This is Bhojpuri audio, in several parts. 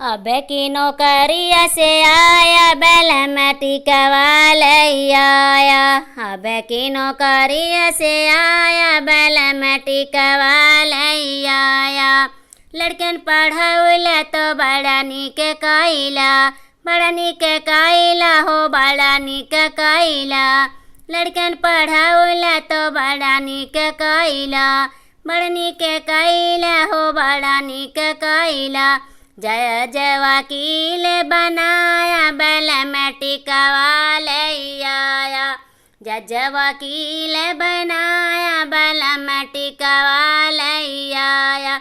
अब की नौकरिया से आया बैल में टिकवा ले आया। अब की नौकरिया से आया बैल में टिकवा ले आया। लड़कन पढ़ौला तो बड़ा निक कइला, बड़ा निक कइला हो बड़ा निक कइला। लड़कन पढ़ौला तो बड़ा निक कइला, बड़ा निक कइला हो बड़ा निक कइला। जय जय वकील बनाया बैल में टिकवा ले आया। जय जय वकील बनाया बैल में टिकवा ले आया।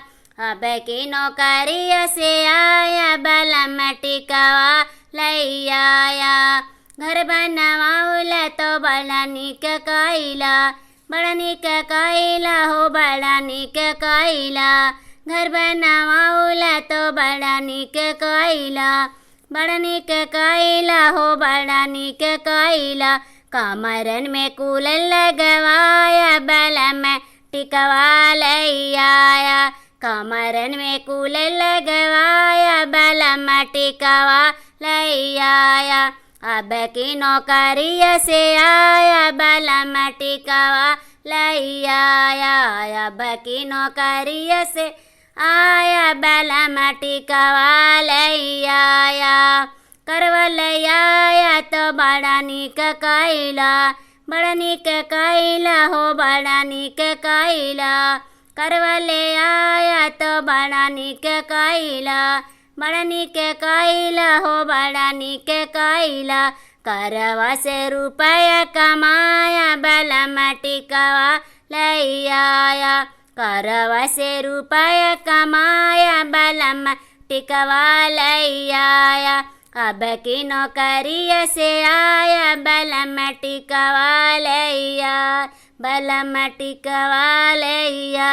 अब की नौकरिया से आया बैल में टिकवा ले आया। घर बनवाउला तो बड़ा निक कइला, बड़ा निक कइला हो बड़ा निक कइला। घर बनवाउला तो बड़ा निक कइला, बड़ा निक कइला हो बड़ा निक कइला। कमरन में कुल लगवाया बैल में टिकवा ले आया। कमरन में कुल लगवाया बैल में टिकवा ले आया। अब की नौकरिया से आया बैल में टिकवा ले आया। अब की नौकरिया से आया बैल में टिकवा ले आया। करवा ले आया तो बड़ा निक कइला, बड़ा निक कइला हो बड़ा निक कइला। करवा ले आया तो बड़ा निक कइला, बड़ा निक कइला हो बड़ा निक कइला। करवा से रुपया कमाया बैल में टिकवा ले आया। करवा से रुपया कमाया बैल में टिकवा ले आया। अब की नौकरिया से आया बैल में टिकवा ले आया, बैल में टिकवा ले आया।